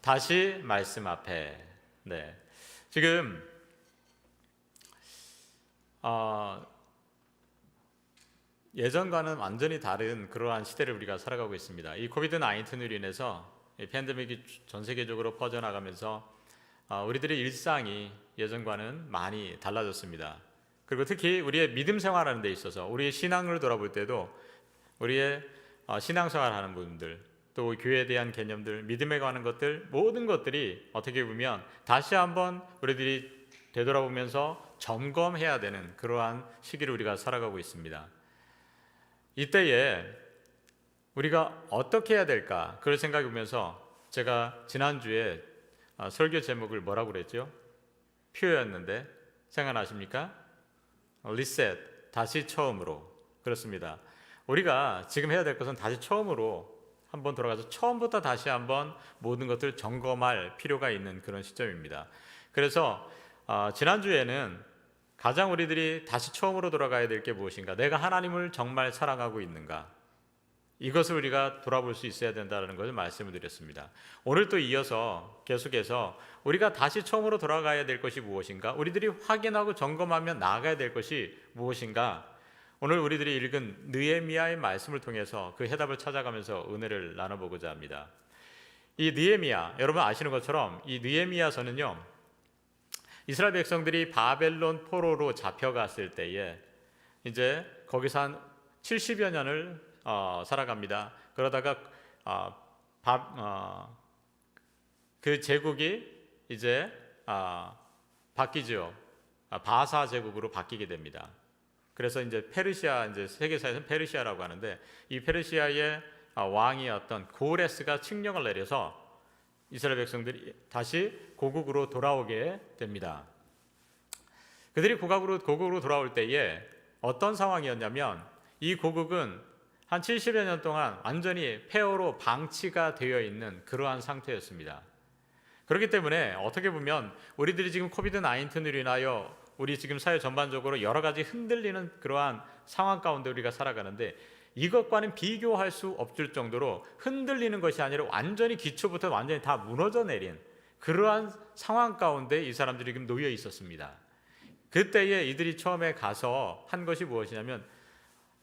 다시 말씀 앞에. 네. 지금 예전과는 완전히 다른 그러한 시대를 우리가 살아가고 있습니다. 이 코비드 19으로 인해서 이 팬데믹이 전 세계적으로 퍼져나가면서 우리들의 일상이 예전과는 많이 달라졌습니다. 그리고 특히 우리의 믿음 생활하는 데 있어서 우리의 신앙을 돌아볼 때도 우리의 신앙생활하는 분들, 또 교회에 대한 개념들, 믿음에 관한 것들, 모든 것들이 어떻게 보면 다시 한번 우리들이 되돌아보면서 점검해야 되는 그러한 시기를 우리가 살아가고 있습니다. 이때에 우리가 어떻게 해야 될까 그걸 생각해 보면서 제가 지난주에 설교 제목을 뭐라고 그랬죠? 표였는데 생각나십니까? 리셋, 다시 처음으로. 그렇습니다. 우리가 지금 해야 될 것은 다시 처음으로 한번 돌아가서 처음부터 다시 한번 모든 것들을 점검할 필요가 있는 그런 시점입니다. 그래서 지난주에는 가장 우리들이 다시 처음으로 돌아가야 될 게 무엇인가? 내가 하나님을 정말 사랑하고 있는가? 이것을 우리가 돌아볼 수 있어야 된다는 것을 말씀을 드렸습니다. 오늘 또 이어서 계속해서 우리가 다시 처음으로 돌아가야 될 것이 무엇인가? 우리들이 확인하고 점검하며 나아가야 될 것이 무엇인가? 오늘 우리들이 읽은 느헤미야의 말씀을 통해서 그 해답을 찾아가면서 은혜를 나눠보고자 합니다. 이 느헤미야, 여러분 아시는 것처럼 이 느헤미야서는요, 이스라엘 백성들이 바벨론 포로로 잡혀갔을 때에 이제 거기서 한 70여 년을 살아갑니다. 그러다가 그 제국이 이제 바뀌죠. 바사 제국으로 바뀌게 됩니다. 그래서 이제 페르시아, 이제 세계사에서는 페르시아라고 하는데, 이 페르시아의 왕이었던 고레스가 칙령을 내려서 이스라엘 백성들이 다시 고국으로 돌아오게 됩니다. 그들이 고국으로 돌아올 때에 어떤 상황이었냐면, 이 고국은 한 70여 년 동안 완전히 폐허로 방치가 되어 있는 그러한 상태였습니다. 그렇기 때문에 어떻게 보면 우리들이 지금 코비드 19으로 인하여 우리 지금 사회 전반적으로 여러 가지 흔들리는 그러한 상황 가운데 우리가 살아가는데, 이것과는 비교할 수 없을 정도로 흔들리는 것이 아니라 완전히 기초부터 완전히 다 무너져 내린 그러한 상황 가운데 이 사람들이 지금 놓여 있었습니다. 그때에 이들이 처음에 가서 한 것이 무엇이냐면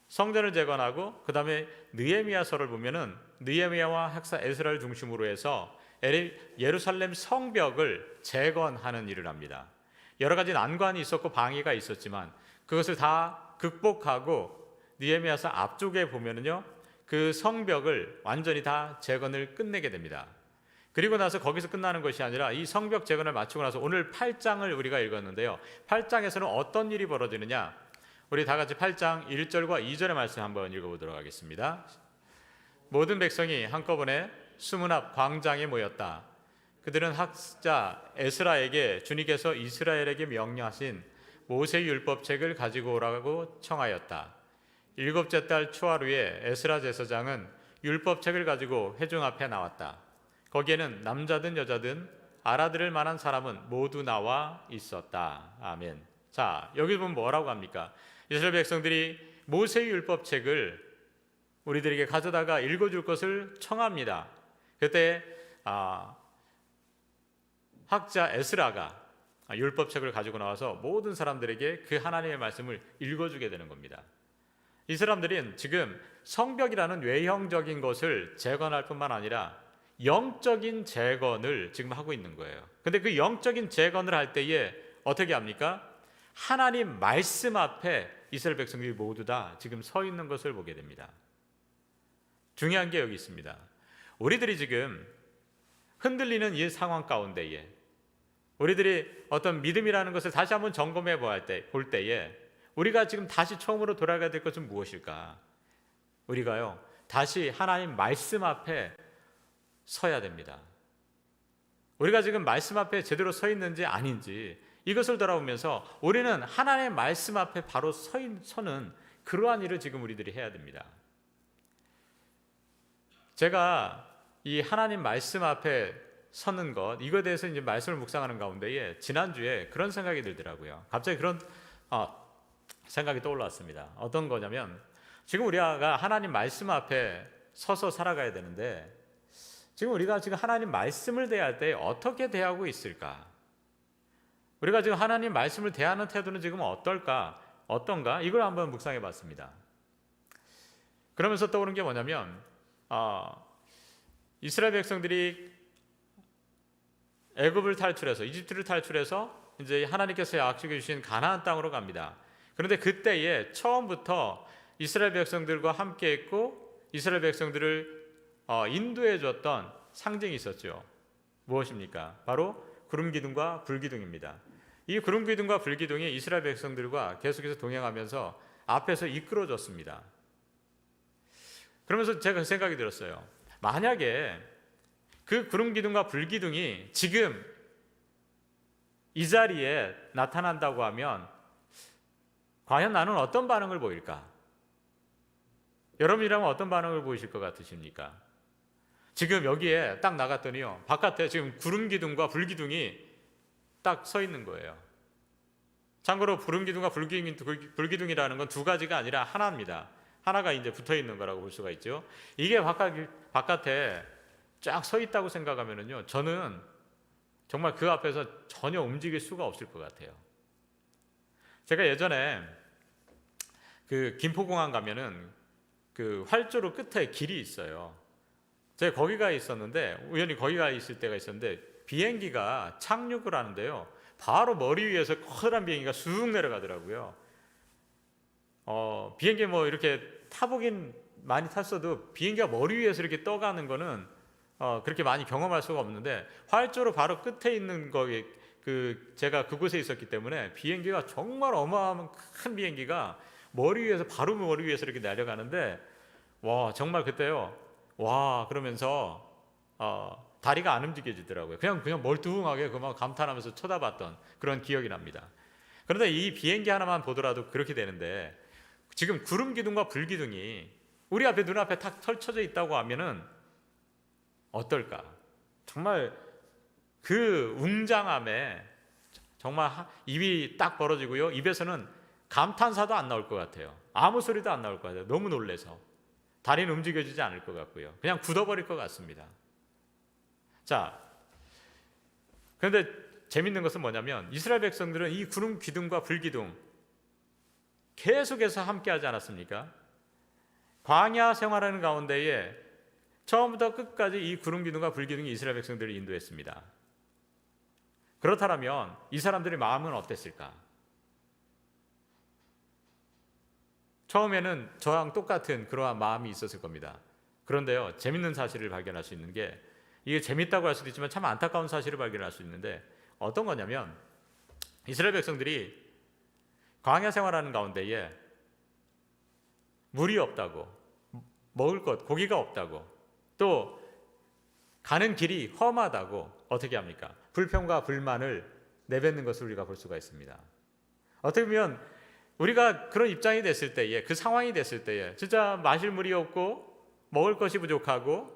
성전을 재건하고, 그 다음에 느헤미야서를 보면은 느헤미야와 학사 에스라를 중심으로 해서 예루살렘 성벽을 재건하는 일을 합니다. 여러 가지 난관이 있었고 방해가 있었지만 그것을 다 극복하고 느헤미야서 앞쪽에 보면은요, 그 성벽을 완전히 다 재건을 끝내게 됩니다. 그리고 나서 거기서 끝나는 것이 아니라 이 성벽 재건을 마치고 나서 오늘 8장을 우리가 읽었는데요, 8장에서는 어떤 일이 벌어지느냐, 우리 다 같이 8장 1절과 2절의 말씀 한번 읽어보도록 하겠습니다. 모든 백성이 한꺼번에 수문 앞 광장에 모였다. 그들은 학자 에스라에게 주님께서 이스라엘에게 명령하신 모세의 율법책을 가지고 오라고 청하였다. 7째 달 초하루에 에스라 제사장은 율법책을 가지고 회중 앞에 나왔다. 거기에는 남자든 여자든 알아들을 만한 사람은 모두 나와 있었다. 아멘. 자, 여기 보면 뭐라고 합니까? 이스라엘 백성들이 모세의 율법책을 우리들에게 가져다가 읽어줄 것을 청합니다. 그때 학자 에스라가 율법책을 가지고 나와서 모든 사람들에게 그 하나님의 말씀을 읽어주게 되는 겁니다. 이 사람들은 지금 성벽이라는 외형적인 것을 재건할 뿐만 아니라 영적인 재건을 지금 하고 있는 거예요. 근데 그 영적인 재건을 할 때에 어떻게 합니까? 하나님 말씀 앞에 이스라엘 백성들이 모두 다 지금 서 있는 것을 보게 됩니다. 중요한 게 여기 있습니다. 우리들이 지금 흔들리는 이 상황 가운데에 우리들이 어떤 믿음이라는 것을 다시 한번 점검해 볼 때에 우리가 지금 다시 처음으로 돌아가야 될 것은 무엇일까? 우리가요, 다시 하나님 말씀 앞에 서야 됩니다. 우리가 지금 말씀 앞에 제대로 서 있는지 아닌지 이것을 돌아보면서 우리는 하나님의 말씀 앞에 바로 서는 그러한 일을 지금 우리들이 해야 됩니다. 제가 이 하나님 말씀 앞에 서는 것, 이거에 대해서 이제 말씀을 묵상하는 가운데에 지난주에 그런 생각이 들더라고요. 갑자기 그런 생각이 떠올랐습니다. 어떤 거냐면 지금 우리가 하나님 말씀 앞에 서서 살아가야 되는데 지금 우리가 지금 하나님 말씀을 대할 때 어떻게 대하고 있을까? 우리가 지금 하나님 말씀을 대하는 태도는 지금 어떤가? 이걸 한번 묵상해 봤습니다. 그러면서 떠오른 게 뭐냐면 이스라엘 백성들이 애굽을 탈출해서 이집트를 탈출해서 이제 하나님께서 약속해 주신 가나안 땅으로 갑니다. 그런데 그때에 처음부터 이스라엘 백성들과 함께 했고 이스라엘 백성들을 인도해 줬던 상징이 있었죠. 무엇입니까? 바로 구름 기둥과 불 기둥입니다. 이 구름 기둥과 불 기둥이 이스라엘 백성들과 계속해서 동행하면서 앞에서 이끌어 줬습니다. 그러면서 제가 생각이 들었어요. 만약에 그 구름 기둥과 불 기둥이 지금 이 자리에 나타난다고 하면 과연 나는 어떤 반응을 보일까? 여러분이라면 어떤 반응을 보이실 것 같으십니까? 지금 여기에 딱 나갔더니요, 바깥에 지금 구름 기둥과 불 기둥이 딱 서 있는 거예요. 참고로 구름 기둥과 불 기둥이라는 건 두 가지가 아니라 하나입니다. 하나가 이제 붙어 있는 거라고 볼 수가 있죠. 이게 바깥에 쫙 서 있다고 생각하면은요, 저는 정말 그 앞에서 전혀 움직일 수가 없을 것 같아요. 제가 예전에 그 김포공항 가면은 그 활주로 끝에 길이 있어요. 제가 거기가 있었는데 우연히 거기가 있을 때가 있었는데 비행기가 착륙을 하는데요, 바로 머리 위에서 커다란 비행기가 쑥 내려가더라고요. 비행기 뭐 이렇게 타보긴 많이 탔어도 비행기가 머리 위에서 이렇게 떠가는 거는 그렇게 많이 경험할 수가 없는데 활주로 바로 끝에 있는 거기 제가 그곳에 있었기 때문에 비행기가 정말 어마어마한 큰 비행기가 바로 머리 위에서 이렇게 내려가는데 와, 정말 그때요, 와, 그러면서 다리가 안 움직여지더라고요. 그냥 멀뚱하게 그만 감탄하면서 쳐다봤던 그런 기억이 납니다. 그런데 이 비행기 하나만 보더라도 그렇게 되는데 지금 구름 기둥과 불 기둥이 우리 앞에 눈앞에 탁 펼쳐져 있다고 하면은 어떨까? 정말 그 웅장함에 정말 입이 딱 벌어지고요, 입에서는 감탄사도 안 나올 것 같아요. 아무 소리도 안 나올 것 같아요. 너무 놀래서 다리는 움직여지지 않을 것 같고요, 그냥 굳어버릴 것 같습니다. 자, 그런데 재밌는 것은 뭐냐면 이스라엘 백성들은 이 구름 기둥과 불 기둥 계속해서 함께하지 않았습니까? 광야 생활하는 가운데에 처음부터 끝까지 이 구름 기둥과 불 기둥이 이스라엘 백성들을 인도했습니다. 그렇다면 이 사람들의 마음은 어땠을까? 처음에는 저랑 똑같은 그러한 마음이 있었을 겁니다. 그런데요, 재밌는 사실을 발견할 수 있는 게, 이게 재밌다고 할 수도 있지만 참 안타까운 사실을 발견할 수 있는데 어떤 거냐면 이스라엘 백성들이 광야 생활하는 가운데에 물이 없다고, 먹을 것, 고기가 없다고, 또 가는 길이 험하다고 어떻게 합니까? 불평과 불만을 내뱉는 것을 우리가 볼 수가 있습니다. 어떻게 보면 우리가 그런 입장이 됐을 때에, 그 상황이 됐을 때에 진짜 마실 물이 없고 먹을 것이 부족하고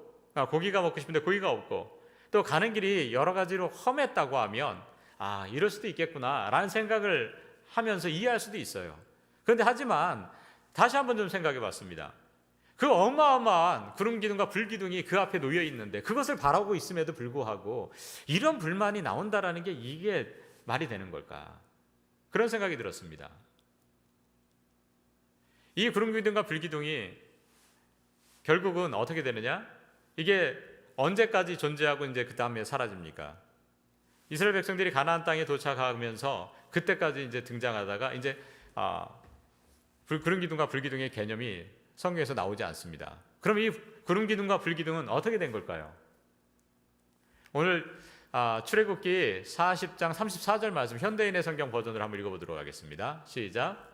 고기가 먹고 싶은데 고기가 없고 또 가는 길이 여러 가지로 험했다고 하면 이럴 수도 있겠구나 라는 생각을 하면서 이해할 수도 있어요. 그런데 하지만 다시 한번 좀 생각해 봤습니다. 그 어마어마한 구름 기둥과 불 기둥이 그 앞에 놓여 있는데 그것을 바라보고 있음에도 불구하고 이런 불만이 나온다라는 게 이게 말이 되는 걸까? 그런 생각이 들었습니다. 이 구름 기둥과 불 기둥이 결국은 어떻게 되느냐? 이게 언제까지 존재하고 이제 그 다음에 사라집니까? 이스라엘 백성들이 가나안 땅에 도착하면서 그때까지 이제 등장하다가 이제 구름 기둥과 불 기둥의 개념이 성경에서 나오지 않습니다. 그럼 이 구름 기둥과 불 기둥은 어떻게 된 걸까요? 오늘 출애굽기 40장 34절 말씀 현대인의 성경 버전으로 한번 읽어보도록 하겠습니다. 시작.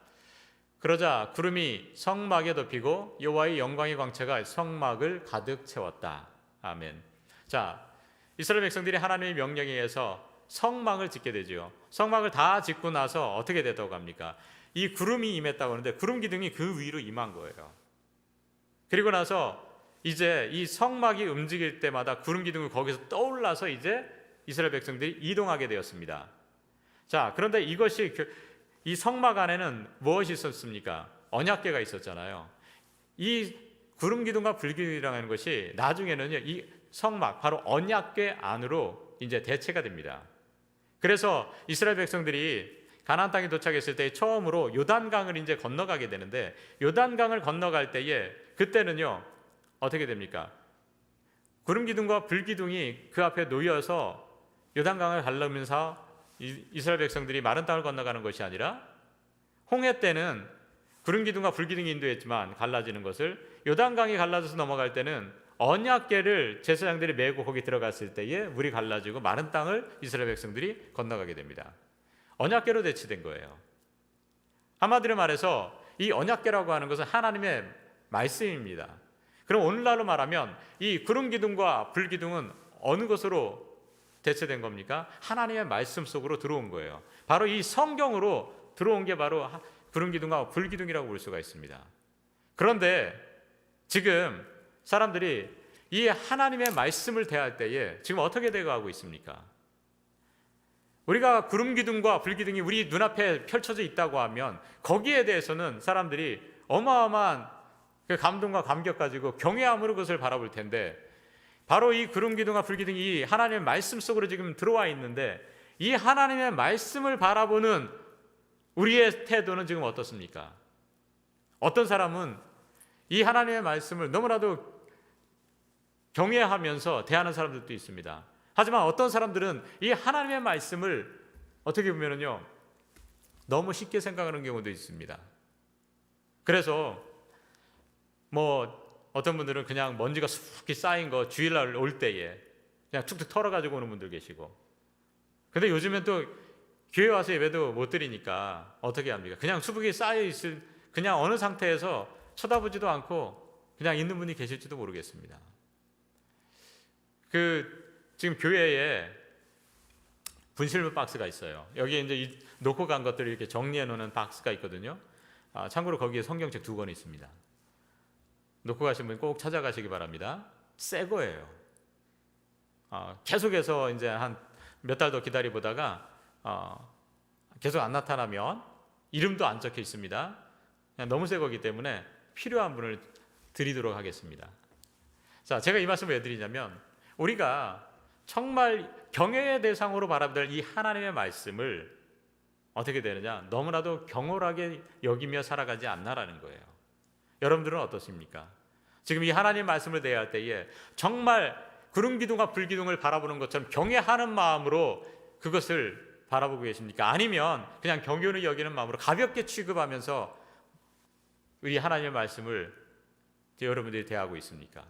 그러자 구름이 성막에 덮이고 여호와의 영광의 광채가 성막을 가득 채웠다. 아멘. 자, 이스라엘 백성들이 하나님의 명령에 의해서 성막을 짓게 되죠. 성막을 다 짓고 나서 어떻게 됐다고 합니까? 이 구름이 임했다고 하는데 구름 기둥이 그 위로 임한 거예요. 그리고 나서 이제 이 성막이 움직일 때마다 구름 기둥이 거기서 떠올라서 이제 이스라엘 백성들이 이동하게 되었습니다. 자, 그런데 이 성막 안에는 무엇이 있었습니까? 언약궤가 있었잖아요. 이 구름 기둥과 불 기둥이라는 것이 나중에는요, 이 성막, 바로 언약궤 안으로 이제 대체가 됩니다. 그래서 이스라엘 백성들이 가나안 땅에 도착했을 때 처음으로 요단강을 이제 건너가게 되는데, 요단강을 건너갈 때에 그때는요 어떻게 됩니까? 구름 기둥과 불 기둥이 그 앞에 놓여서 요단강을 가르면서 이스라엘 백성들이 마른 땅을 건너가는 것이 아니라, 홍해 때는 구름 기둥과 불 기둥이 인도했지만 갈라지는 것을, 요단강이 갈라져서 넘어갈 때는 언약궤를 제사장들이 메고 거기 들어갔을 때에 물이 갈라지고 마른 땅을 이스라엘 백성들이 건너가게 됩니다. 언약궤로 대치된 거예요. 한마디로 말해서 이 언약궤라고 하는 것은 하나님의 말씀입니다. 그럼 오늘날로 말하면 이 구름 기둥과 불 기둥은 어느 것으로 대체된 겁니까? 하나님의 말씀 속으로 들어온 거예요. 바로 이 성경으로 들어온 게 바로 구름 기둥과 불 기둥이라고 볼 수가 있습니다. 그런데 지금 사람들이 이 하나님의 말씀을 대할 때에 지금 어떻게 되어가고 있습니까? 우리가 구름 기둥과 불 기둥이 우리 눈앞에 펼쳐져 있다고 하면 거기에 대해서는 사람들이 어마어마한 그 감동과 감격 가지고 경외함으로 그것을 바라볼 텐데, 바로 이 구름 기둥과 불 기둥이 하나님의 말씀 속으로 지금 들어와 있는데, 이 하나님의 말씀을 바라보는 우리의 태도는 지금 어떻습니까? 어떤 사람은 이 하나님의 말씀을 너무나도 경외하면서 대하는 사람들도 있습니다. 하지만 어떤 사람들은 이 하나님의 말씀을 어떻게 보면은요 너무 쉽게 생각하는 경우도 있습니다. 그래서 어떤 분들은 그냥 먼지가 수북히 쌓인 거 주일날 올 때에 그냥 툭툭 털어가지고 오는 분들 계시고, 근데 요즘엔 또 교회 와서 예배도 못 드리니까 어떻게 합니까? 그냥 수북이 쌓여 있을, 그냥 어느 상태에서 쳐다보지도 않고 그냥 있는 분이 계실지도 모르겠습니다. 지금 교회에 분실물 박스가 있어요. 여기에 이제 놓고 간 것들을 이렇게 정리해 놓는 박스가 있거든요. 참고로 거기에 성경책 2권 있습니다. 놓고 가신 분 꼭 찾아가시기 바랍니다. 새 거예요. 계속해서 이제 한 몇 달 더 기다려보다가 계속 안 나타나면 이름도 안 적혀 있습니다. 그냥 너무 새 거기 때문에 필요한 분을 드리도록 하겠습니다. 자, 제가 이 말씀을 왜 드리냐면, 우리가 정말 경외의 대상으로 바라볼 이 하나님의 말씀을 어떻게 되느냐, 너무나도 경홀하게 여기며 살아가지 않나라는 거예요. 여러분들은 어떻습니까? 지금 이 하나님 말씀을 대할 때에 정말 구름 기둥과 불 기둥을 바라보는 것처럼 경외하는 마음으로 그것을 바라보고 계십니까? 아니면 그냥 경륜을 여기는 마음으로 가볍게 취급하면서 우리 하나님의 말씀을 여러분들이 대하고 있습니까?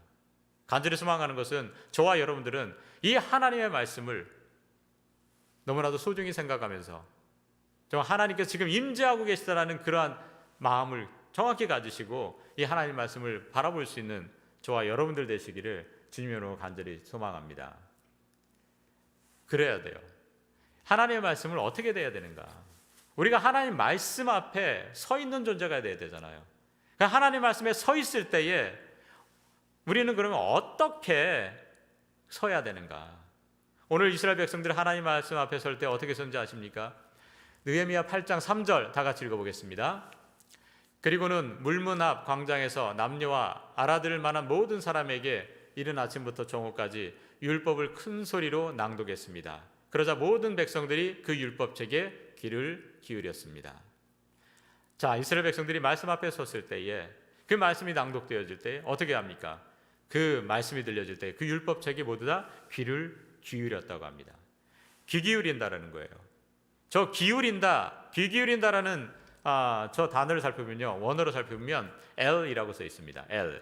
간절히 소망하는 것은 저와 여러분들은 이 하나님의 말씀을 너무나도 소중히 생각하면서 정말 하나님께서 지금 임재하고 계시다라는 그러한 마음을 정확히 가지시고 이 하나님의 말씀을 바라볼 수 있는 저와 여러분들 되시기를 주님으로 간절히 소망합니다. 그래야 돼요. 하나님의 말씀을 어떻게 대해야 되는가? 우리가 하나님 말씀 앞에 서 있는 존재가 돼야 되잖아요. 하나님 말씀에 서 있을 때에 우리는 그러면 어떻게 서야 되는가? 오늘 이스라엘 백성들 하나님 말씀 앞에 설 때 어떻게 섰는지 아십니까? 느헤미야 8장 3절 다 같이 읽어보겠습니다. 그리고는 물문 앞 광장에서 남녀와 알아들을 만한 모든 사람에게 이른 아침부터 정오까지 율법을 큰 소리로 낭독했습니다. 그러자 모든 백성들이 그 율법책에 귀를 기울였습니다. 자, 이스라엘 백성들이 말씀 앞에 섰을 때에 그 말씀이 낭독되어질 때 어떻게 합니까? 그 말씀이 들려질 때 그 율법책에 모두 다 귀를 기울였다고 합니다. 귀 기울인다라는 거예요. 저 기울인다, 귀 기울인다라는 저 단어를 살펴보면요, 원어로 살펴보면 L이라고 써 있습니다. L.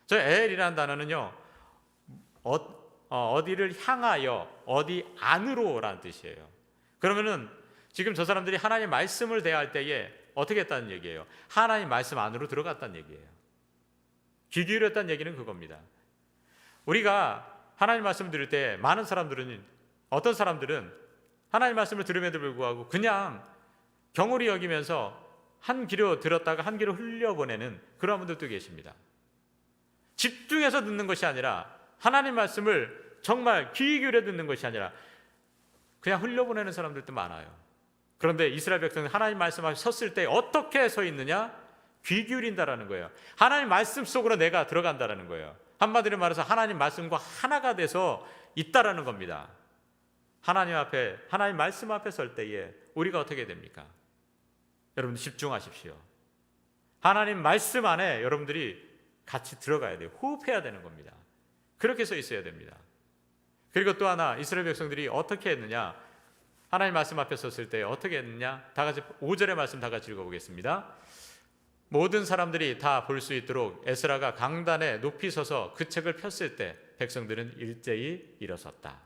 저 L이라는 단어는요, 어디를 향하여, 어디 안으로라는 뜻이에요. 그러면은 지금 저 사람들이 하나님 말씀을 대할 때에 어떻게 했다는 얘기예요? 하나님 말씀 안으로 들어갔다는 얘기예요. 귀 기울였다는 얘기는 그겁니다. 우리가 하나님 말씀을 들을 때 많은 사람들은, 어떤 사람들은 하나님 말씀을 들음에도 불구하고 그냥 경홀히 여기면서 한 귀로 들었다가 한 귀로 흘려보내는 그런 분들도 계십니다. 집중해서 듣는 것이 아니라, 하나님 말씀을 정말 귀 기울여 듣는 것이 아니라 그냥 흘려보내는 사람들도 많아요. 그런데 이스라엘 백성은 하나님 말씀 앞에 섰을 때 어떻게 서 있느냐? 귀 기울인다라는 거예요. 하나님 말씀 속으로 내가 들어간다라는 거예요. 한마디로 말해서 하나님 말씀과 하나가 돼서 있다라는 겁니다. 하나님 말씀 앞에 설 때에 우리가 어떻게 됩니까? 여러분 집중하십시오. 하나님 말씀 안에 여러분들이 같이 들어가야 돼요. 호흡해야 되는 겁니다. 그렇게 서 있어야 됩니다. 그리고 또 하나, 이스라엘 백성들이 어떻게 했느냐? 하나님 말씀 앞에 섰을 때 어떻게 했느냐? 다 같이 5절의 말씀 다 같이 읽어보겠습니다. 모든 사람들이 다 볼 수 있도록 에스라가 강단에 높이 서서 그 책을 폈을 때 백성들은 일제히 일어섰다.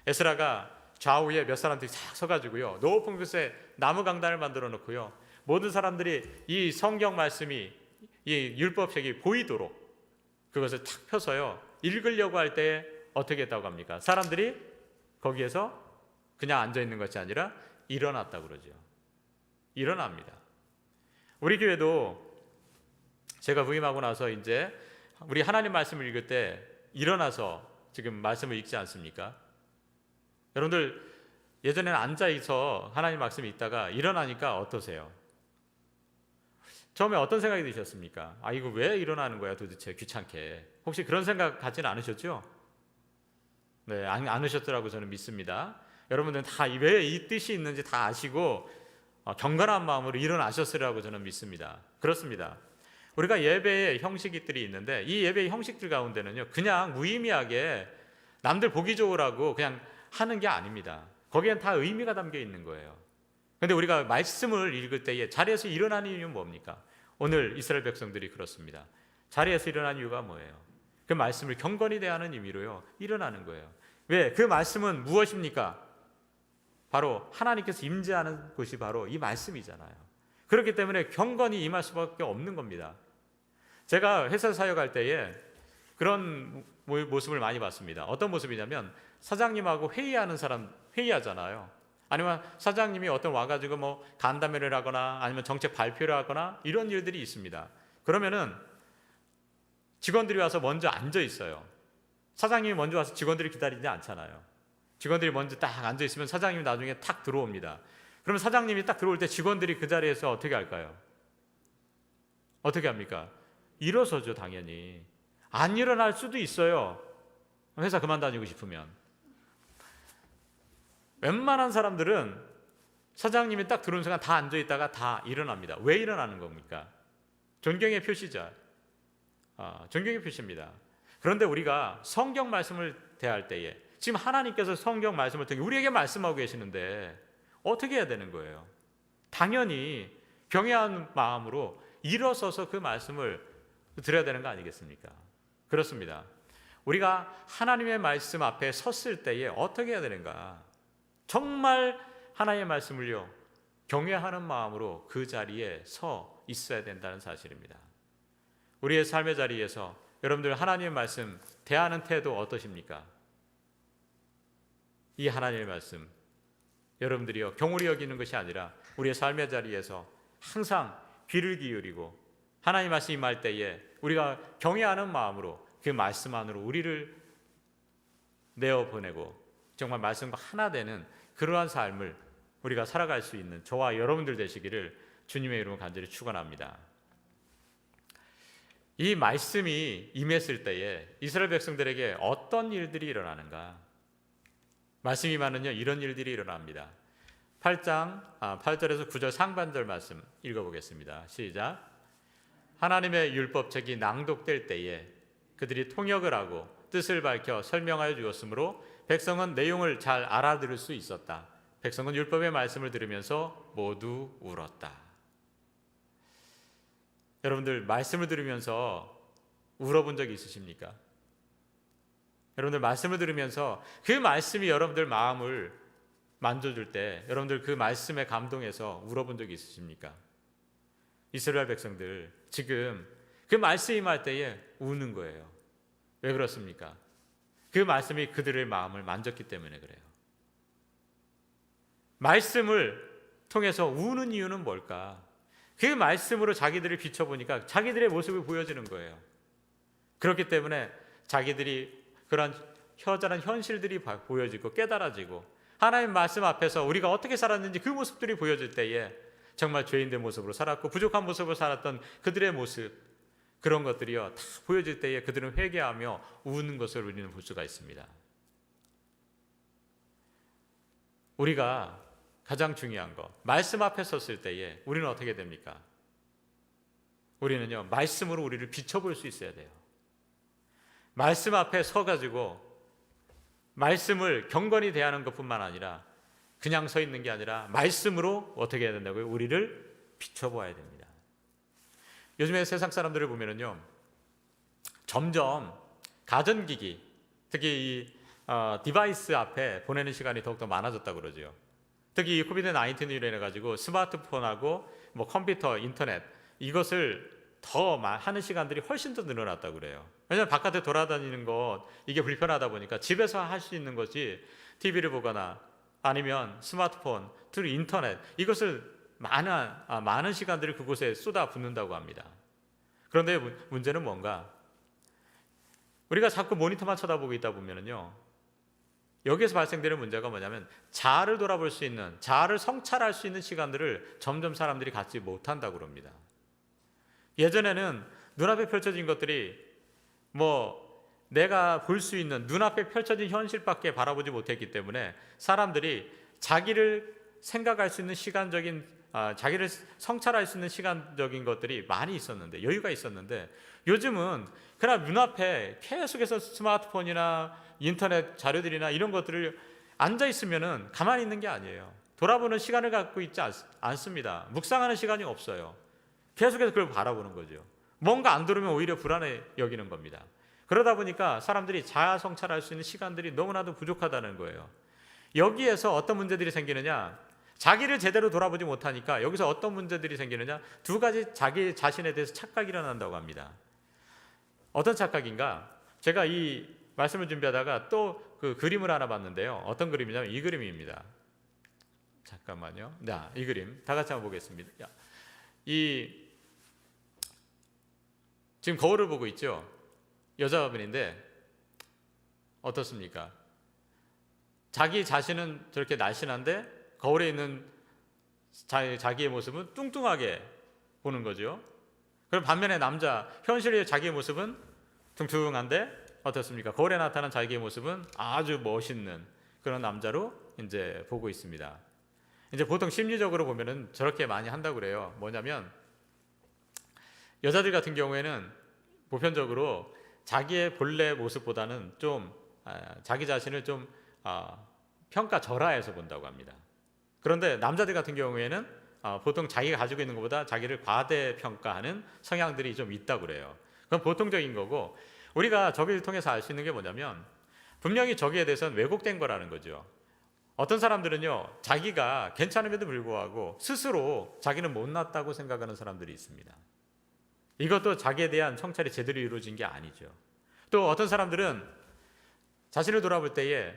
에스라가 좌우에 몇 사람들이 싹 서가지고요, 높은 곳에 나무 강단을 만들어 놓고요, 모든 사람들이 이 성경 말씀이, 이 율법책이 보이도록 그것을 탁 펴서요 읽으려고 할 때 어떻게 했다고 합니까? 사람들이 거기에서 그냥 앉아 있는 것이 아니라 일어났다고 그러죠. 일어납니다. 우리 교회도 제가 부임하고 나서 이제 우리 하나님 말씀을 읽을 때 일어나서 지금 말씀을 읽지 않습니까? 여러분들 예전에는 앉아서 하나님 말씀을 읽다가 일어나니까 어떠세요? 처음에 어떤 생각이 드셨습니까? 아, 이거 왜 일어나는 거야 도대체, 귀찮게. 혹시 그런 생각 갖지는 않으셨죠? 네, 않으셨더라고 저는 믿습니다. 여러분들은 다 왜 이 뜻이 있는지 다 아시고 경건한 마음으로 일어나셨으리라고 저는 믿습니다. 그렇습니다. 우리가 예배의 형식들이 있는데 이 예배의 형식들 가운데는요, 그냥 무의미하게 남들 보기 좋으라고 그냥 하는 게 아닙니다. 거기엔 다 의미가 담겨 있는 거예요. 그런데 우리가 말씀을 읽을 때에 자리에서 일어나는 이유는 뭡니까? 오늘 이스라엘 백성들이 그렇습니다. 자리에서 일어난 이유가 뭐예요? 그 말씀을 경건히 대하는 의미로요 일어나는 거예요. 왜? 그 말씀은 무엇입니까? 바로 하나님께서 임재하는 곳이 바로 이 말씀이잖아요. 그렇기 때문에 경건히 임할 수밖에 없는 겁니다. 제가 회사 사역할 때에 그런 모습을 많이 봤습니다. 어떤 모습이냐면 사장님하고 회의하는 사람 회의하잖아요. 아니면 사장님이 어떤 와가지고 뭐 간담회를 하거나 아니면 정책 발표를 하거나 이런 일들이 있습니다. 그러면은 직원들이 와서 먼저 앉아 있어요. 사장님이 먼저 와서 직원들이 기다리지 않잖아요. 직원들이 먼저 딱 앉아 있으면 사장님이 나중에 탁 들어옵니다. 그러면 사장님이 딱 들어올 때 직원들이 그 자리에서 어떻게 할까요? 어떻게 합니까? 일어서죠, 당연히. 안 일어날 수도 있어요. 회사 그만 다니고 싶으면. 웬만한 사람들은 사장님이 딱 들어온 순간 다 앉아있다가 다 일어납니다. 왜 일어나는 겁니까? 존경의 표시죠. 존경의 표시입니다. 그런데 우리가 성경 말씀을 대할 때에 지금 하나님께서 성경 말씀을 통해 우리에게 말씀하고 계시는데 어떻게 해야 되는 거예요? 당연히 경외한 마음으로 일어서서 그 말씀을 드려야 되는 거 아니겠습니까? 그렇습니다. 우리가 하나님의 말씀 앞에 섰을 때에 어떻게 해야 되는가? 정말 하나님의 말씀을요 경외하는 마음으로 그 자리에 서 있어야 된다는 사실입니다. 우리의 삶의 자리에서 여러분들 하나님의 말씀 대하는 태도 어떠십니까? 이 하나님의 말씀 여러분들이요 경홀히 여기는 것이 아니라 우리의 삶의 자리에서 항상 귀를 기울이고 하나님 말씀 임할 때에 우리가 경외하는 마음으로 그 말씀 안으로 우리를 내어보내고 정말 말씀과 하나 되는 그러한 삶을 우리가 살아갈 수 있는 저와 여러분들 되시기를 주님의 이름으로 간절히 축원합니다. 이 말씀이 임했을 때에 이스라엘 백성들에게 어떤 일들이 일어나는가? 말씀이 임하면요 이런 일들이 일어납니다. 8절에서 9절 상반절 말씀 읽어보겠습니다. 시작. 하나님의 율법책이 낭독될 때에 그들이 통역을 하고 뜻을 밝혀 설명하여 주었으므로 백성은 내용을 잘 알아들을 수 있었다. 백성은 율법의 말씀을 들으면서 모두 울었다. 여러분들 말씀을 들으면서 울어본 적이 있으십니까? 여러분들 말씀을 들으면서 그 말씀이 여러분들 마음을 만져줄 때 여러분들 그 말씀에 감동해서 울어본 적이 있으십니까? 이스라엘 백성들 지금 그 말씀이 임할 때에 우는 거예요. 왜 그렇습니까? 그 말씀이 그들의 마음을 만졌기 때문에 그래요. 말씀을 통해서 우는 이유는 뭘까? 그 말씀으로 자기들을 비춰보니까 자기들의 모습이 보여지는 거예요. 그렇기 때문에 자기들이 그런 처절한 현실들이 보여지고 깨달아지고 하나님 말씀 앞에서 우리가 어떻게 살았는지 그 모습들이 보여질 때에 정말 죄인된 모습으로 살았고 부족한 모습으로 살았던 그들의 모습, 그런 것들이요 다 보여질 때에 그들은 회개하며 우는 것을 우리는 볼 수가 있습니다. 우리가 가장 중요한 거, 말씀 앞에 섰을 때에 우리는 어떻게 됩니까? 우리는요 말씀으로 우리를 비춰볼 수 있어야 돼요. 말씀 앞에 서가지고 말씀을 경건히 대하는 것뿐만 아니라 그냥 서 있는 게 아니라 말씀으로 어떻게 해야 된다고요? 우리를 비춰보아야 됩니다. 요즘에 세상 사람들을 보면은요 점점 가전기기, 특히 이 디바이스 앞에 보내는 시간이 더욱더 많아졌다고 그러죠. 특히 이 코비드-19로 인해 가지고 스마트폰하고 뭐 컴퓨터, 인터넷 이것을 더 하는 시간들이 훨씬 더 늘어났다고 그래요. 왜냐하면 바깥에 돌아다니는 것 이게 불편하다 보니까 집에서 할 수 있는 것이 TV를 보거나 아니면 스마트폰, 특히 인터넷 이것을 많은 시간들을 그곳에 쏟아붓는다고 합니다. 그런데 문제는 뭔가 우리가 자꾸 모니터만 쳐다보고 있다 보면은요 여기에서 발생되는 문제가 뭐냐면 자아를 돌아볼 수 있는, 자아를 성찰할 수 있는 시간들을 점점 사람들이 갖지 못한다고 합니다. 예전에는 눈앞에 펼쳐진 것들이 뭐 내가 볼 수 있는 눈앞에 펼쳐진 현실밖에 바라보지 못했기 때문에 사람들이 자기를 생각할 수 있는 자기를 성찰할 수 있는 시간적인 것들이 많이 있었는데, 여유가 있었는데 요즘은 그냥 눈앞에 계속해서 스마트폰이나 인터넷 자료들이나 이런 것들을 앉아 있으면은 가만히 있는 게 아니에요. 돌아보는 시간을 갖고 있지 않습니다. 묵상하는 시간이 없어요. 계속해서 그걸 바라보는 거죠. 뭔가 안 들으면 오히려 불안해 여기는 겁니다. 그러다 보니까 사람들이 자아 성찰할 수 있는 시간들이 너무나도 부족하다는 거예요. 여기에서 어떤 문제들이 생기느냐, 자기를 제대로 돌아보지 못하니까 여기서 어떤 문제들이 생기느냐, 두 가지 자기 자신에 대해서 착각이 일어난다고 합니다. 어떤 착각인가? 제가 이 말씀을 준비하다가 또 그 그림을 하나 봤는데요. 어떤 그림이냐면 이 그림입니다. 잠깐만요. 이 그림 다 같이 한번 보겠습니다. 지금 거울을 보고 있죠. 여자분인데 어떻습니까? 자기 자신은 저렇게 날씬한데 거울에 있는 자기의 모습은 뚱뚱하게 보는 거죠. 그럼 반면에 남자, 현실의 자기의 모습은 뚱뚱한데 어떻습니까? 거울에 나타난 자기의 모습은 아주 멋있는 그런 남자로 이제 보고 있습니다. 이제 보통 심리적으로 보면은 저렇게 많이 한다고 그래요. 뭐냐면 여자들 같은 경우에는 보편적으로 자기의 본래 모습보다는 좀 자기 자신을 좀 평가절하해서 본다고 합니다. 그런데 남자들 같은 경우에는 보통 자기가 가지고 있는 것보다 자기를 과대평가하는 성향들이 좀 있다고 그래요. 그건 보통적인 거고, 우리가 저기를 통해서 알 수 있는 게 뭐냐면 분명히 저기에 대해서는 왜곡된 거라는 거죠. 어떤 사람들은요 자기가 괜찮음에도 불구하고 스스로 자기는 못났다고 생각하는 사람들이 있습니다. 이것도 자기에 대한 성찰이 제대로 이루어진 게 아니죠. 또 어떤 사람들은 자신을 돌아볼 때에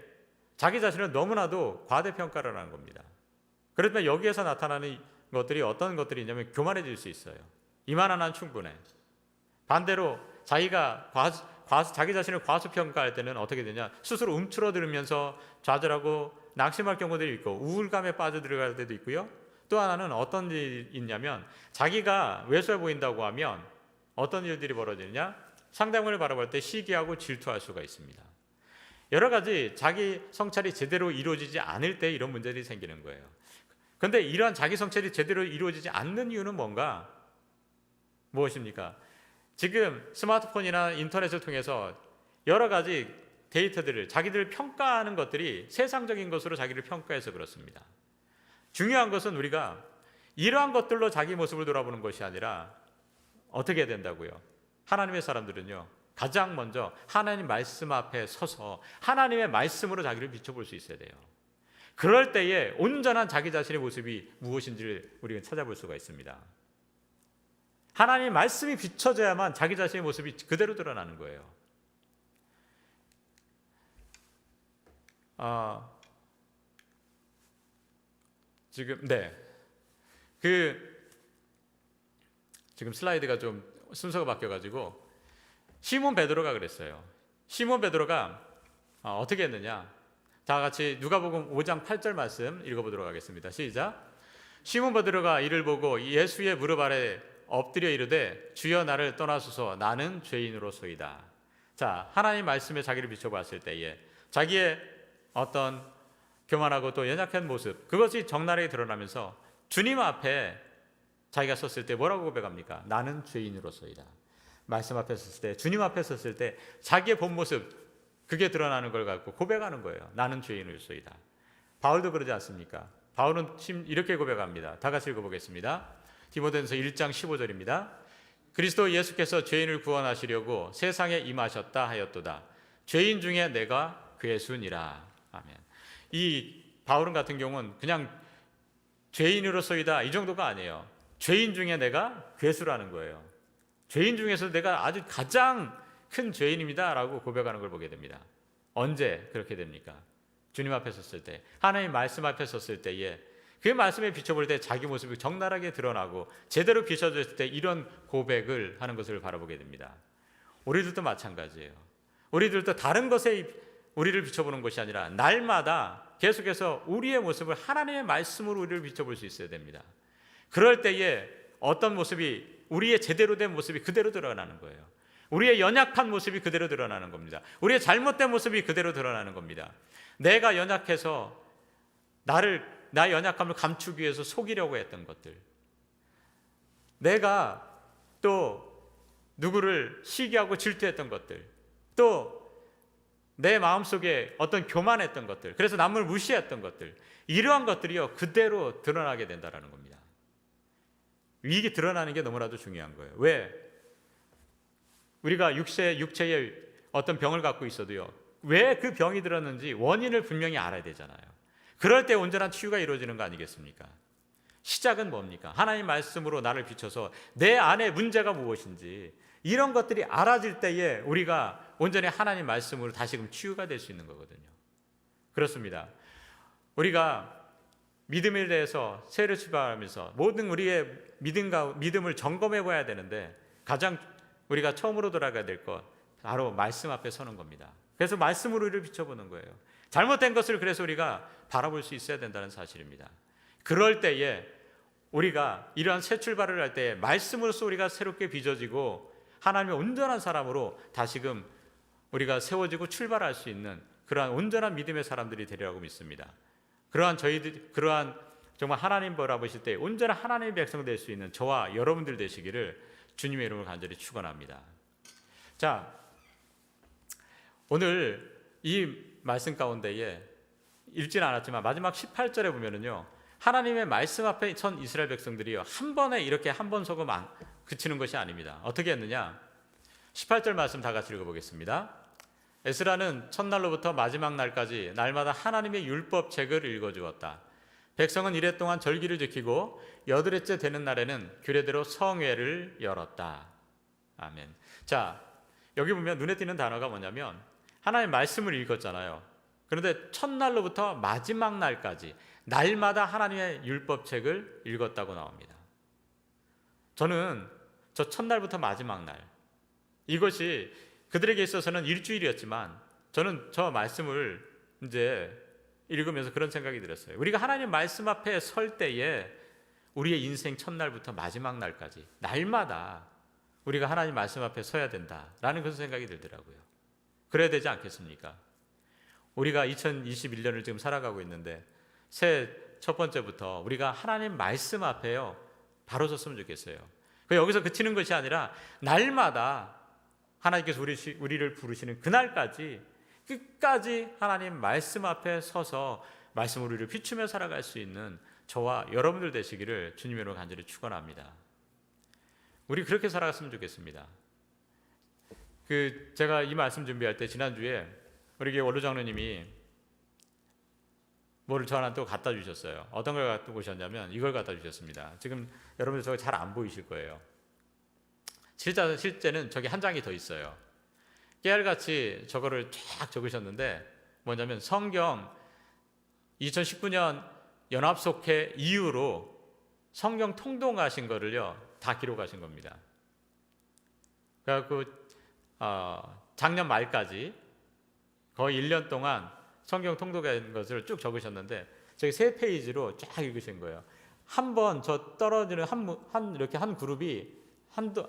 자기 자신을 너무나도 과대평가를 하는 겁니다. 그렇다면 여기에서 나타나는 것들이 어떤 것들이 있냐면 교만해질 수 있어요. 이만한 한 충분해. 반대로 자기가 자기 자신을 과소평가할 때는 어떻게 되냐, 스스로 움츠러들면서 좌절하고 낙심할 경우들이 있고 우울감에 빠져들어갈 때도 있고요. 또 하나는 어떤 일이 있냐면 자기가 왜소해 보인다고 하면 어떤 일들이 벌어지느냐, 상대방을 바라볼 때 시기하고 질투할 수가 있습니다. 여러 가지 자기 성찰이 제대로 이루어지지 않을 때 이런 문제들이 생기는 거예요. 그런데 이러한 자기 성찰이 제대로 이루어지지 않는 이유는 무엇입니까? 지금 스마트폰이나 인터넷을 통해서 여러 가지 데이터들을, 자기들을 평가하는 것들이 세상적인 것으로 자기를 평가해서 그렇습니다. 중요한 것은 우리가 이러한 것들로 자기 모습을 돌아보는 것이 아니라 어떻게 해야 된다고요? 하나님의 사람들은요 가장 먼저 하나님 말씀 앞에 서서 하나님의 말씀으로 자기를 비춰볼 수 있어야 돼요. 그럴 때에 온전한 자기 자신의 모습이 무엇인지를 우리가 찾아볼 수가 있습니다. 하나님의 말씀이 비춰져야만 자기 자신의 모습이 그대로 드러나는 거예요. 지금 슬라이드가 좀 순서가 바뀌어가지고 시몬 베드로가 그랬어요. 시몬 베드로가 어떻게 했느냐? 다 같이 누가복음 5장 8절 말씀 읽어보도록 하겠습니다. 시작. 시몬 베드로가 이를 보고 예수의 무릎 아래 엎드려 이르되 주여 나를 떠나소서 나는 죄인으로소이다. 자, 하나님 말씀에 자기를 비춰봤을 때에 자기의 어떤 교만하고 또 연약한 모습, 그것이 적나라하게 드러나면서 주님 앞에 자기가 섰을 때 뭐라고 고백합니까? 나는 죄인으로소이다. 말씀 앞에 섰을 때, 주님 앞에 섰을 때 자기의 본 모습, 그게 드러나는 걸 갖고 고백하는 거예요. 나는 죄인으로소이다. 바울도 그러지 않습니까? 바울은 이렇게 고백합니다. 다 같이 읽어보겠습니다. 디모데전서 1장 15절입니다. 그리스도 예수께서 죄인을 구원하시려고 세상에 임하셨다 하였도다. 죄인 중에 내가 괴수니라. 아멘. 이 바울은 같은 경우는 그냥 죄인으로서이다 이 정도가 아니에요. 죄인 중에 내가 괴수라는 거예요. 죄인 중에서 내가 아주 가장 큰 죄인입니다 라고 고백하는 걸 보게 됩니다. 언제 그렇게 됩니까? 주님 앞에 섰을 때, 하나님 말씀 앞에 섰을 때에 그 말씀에 비춰볼 때 자기 모습이 적나라하게 드러나고 제대로 비춰졌을 때 이런 고백을 하는 것을 바라보게 됩니다. 우리들도 마찬가지예요. 우리들도 다른 것에 우리를 비춰보는 것이 아니라 날마다 계속해서 우리의 모습을 하나님의 말씀으로 우리를 비춰볼 수 있어야 됩니다. 그럴 때에 어떤 모습이 우리의 제대로 된 모습이 그대로 드러나는 거예요. 우리의 연약한 모습이 그대로 드러나는 겁니다. 우리의 잘못된 모습이 그대로 드러나는 겁니다. 내가 연약해서 나의 연약함을 감추기 위해서 속이려고 했던 것들, 내가 또 누구를 시기하고 질투했던 것들, 또 내 마음속에 어떤 교만했던 것들, 그래서 남을 무시했던 것들, 이러한 것들이요 그대로 드러나게 된다는 겁니다. 이게 드러나는 게 너무나도 중요한 거예요. 왜? 우리가 육체의 어떤 병을 갖고 있어도요, 왜 그 병이 들었는지 원인을 분명히 알아야 되잖아요. 그럴 때 온전한 치유가 이루어지는 거 아니겠습니까? 시작은 뭡니까? 하나님 말씀으로 나를 비춰서 내 안에 문제가 무엇인지 이런 것들이 알아질 때에 우리가 온전히 하나님 말씀으로 다시금 치유가 될 수 있는 거거든요. 그렇습니다. 우리가 믿음에 대해서 새로 출발하면서 모든 우리의 믿음을 점검해 봐야 되는데 가장 우리가 처음으로 돌아가야 될 것 바로 말씀 앞에 서는 겁니다. 그래서 말씀으로 우리를 비춰보는 거예요. 잘못된 것을 그래서 우리가 바라볼 수 있어야 된다는 사실입니다. 그럴 때에 우리가 이러한 새 출발을 할 때에 말씀으로서 우리가 새롭게 빚어지고 하나님의 온전한 사람으로 다시금 우리가 세워지고 출발할 수 있는 그러한 온전한 믿음의 사람들이 되리라고 믿습니다. 그러한 정말 하나님 바라보실 때 온전한 하나님의 백성 될 수 있는 저와 여러분들 되시기를 주님의 이름으로 간절히 축원합니다. 자, 오늘 이 말씀 가운데에 읽지는 않았지만 마지막 18절에 보면은요, 하나님의 말씀 앞에 선 이스라엘 백성들이요 한 번에 이렇게 한 번 서고 그치는 것이 아닙니다. 어떻게 했느냐? 18절 말씀 다 같이 읽어보겠습니다. 에스라는 첫날로부터 마지막 날까지 날마다 하나님의 율법책을 읽어주었다. 백성은 이래 동안 절기를 지키고 여드레째 되는 날에는 규례대로 성회를 열었다. 아멘. 자, 여기 보면 눈에 띄는 단어가 뭐냐면 하나님의 말씀을 읽었잖아요. 그런데 첫날로부터 마지막 날까지 날마다 하나님의 율법책을 읽었다고 나옵니다. 저는 저 첫날부터 마지막 날, 이것이 그들에게 있어서는 일주일이었지만 저는 저 말씀을 이제 읽으면서 그런 생각이 들었어요. 우리가 하나님 말씀 앞에 설 때에 우리의 인생 첫날부터 마지막 날까지 날마다 우리가 하나님 말씀 앞에 서야 된다라는 그런 생각이 들더라고요. 그래야 되지 않겠습니까? 우리가 2021년을 지금 살아가고 있는데 새해 첫 번째부터 우리가 하나님 말씀 앞에요 바로 섰으면 좋겠어요. 여기서 그치는 것이 아니라 날마다 하나님께서 우리를 부르시는 그날까지 끝까지 하나님 말씀 앞에 서서 말씀으로 우리를 비추며 살아갈 수 있는 저와 여러분들 되시기를 주님으로 간절히 축원합니다. 우리 그렇게 살아갔으면 좋겠습니다. 제가 이 말씀 준비할 때 지난주에 우리 교회 원로 장로님이 뭐를 저한테 또 갖다 주셨어요. 어떤 걸 갖다 오셨냐면 이걸 갖다 주셨습니다. 지금 여러분들 저거 잘 안 보이실 거예요. 실제는 저기 한 장이 더 있어요. 깨알같이 저거를 쫙 적으셨는데 뭐냐면 성경 2019년 연합속회 이후로 성경 통독하신 거를요 다 기록하신 겁니다. 그래갖고 작년 말까지 거의 1년 동안 성경 통독한 것을 쭉 적으셨는데 저기 3페이지로 쫙 읽으신 거예요. 한 번 저 떨어지는 이렇게 한 그룹이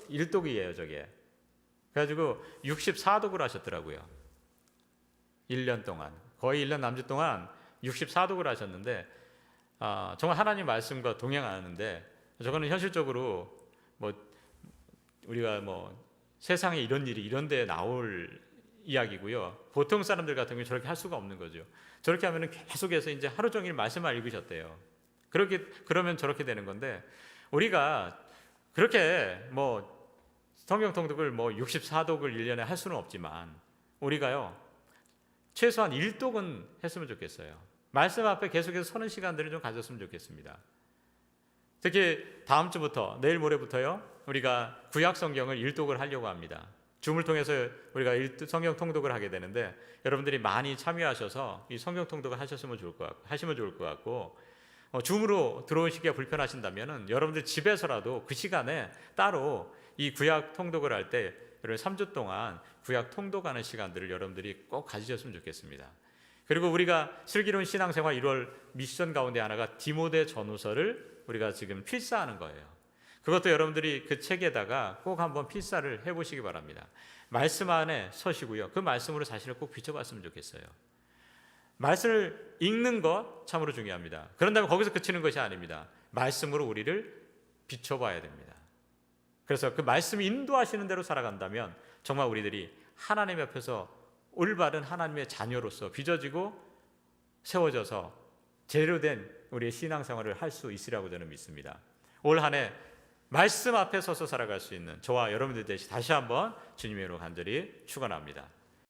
일독이에요, 저게. 그래가지고 64독을 하셨더라고요. 1년 동안, 거의 1년 남짓 동안 64독을 하셨는데, 정말 하나님 말씀과 동행하는데, 저거는 현실적으로 뭐 우리가 뭐 세상에 이런 일이 이런 데에 나올 이야기고요. 보통 사람들 같은 경우 저렇게 할 수가 없는 거죠. 저렇게 하면은 계속해서 이제 하루 종일 말씀만 읽으셨대요. 그러면 저렇게 되는 건데, 우리가 그렇게 뭐 성경 통독을 뭐 64독을 1년에 할 수는 없지만, 우리가요 최소한 1독은 했으면 좋겠어요. 말씀 앞에 계속해서 서는 시간들을 좀 가졌으면 좋겠습니다. 특히 다음 주부터, 내일 모레부터요, 우리가 구약 성경을 1독을 하려고 합니다. 줌을 통해서 우리가 성경 통독을 하게 되는데, 여러분들이 많이 참여하셔서 이 성경 통독을 하시면 좋을 것 같고, 줌으로 들어오시기가 불편하신다면은 여러분들 집에서라도 그 시간에 따로 이 구약 통독을 할 때 3주 동안 구약 통독하는 시간들을 여러분들이 꼭 가지셨으면 좋겠습니다. 그리고 우리가 슬기로운 신앙생활 1월 미션 가운데 하나가 디모데 전후서를 우리가 지금 필사하는 거예요. 그것도 여러분들이 그 책에다가 꼭 한번 필사를 해보시기 바랍니다. 말씀 안에 서시고요, 그 말씀으로 자신을 꼭 비춰봤으면 좋겠어요. 말씀을 읽는 것 참으로 중요합니다. 그런다면 거기서 그치는 것이 아닙니다. 말씀으로 우리를 비춰봐야 됩니다. 그래서 그 말씀이 인도하시는 대로 살아간다면 정말 우리들이 하나님 옆에서 올바른 하나님의 자녀로서 빚어지고 세워져서 제대로 된 우리의 신앙생활을 할 수 있으리라고 저는 믿습니다. 올 한 해 말씀 앞에 서서 살아갈 수 있는 저와 여러분들 되시 다시 한번 주님의 이름으로 간절히 축원합니다.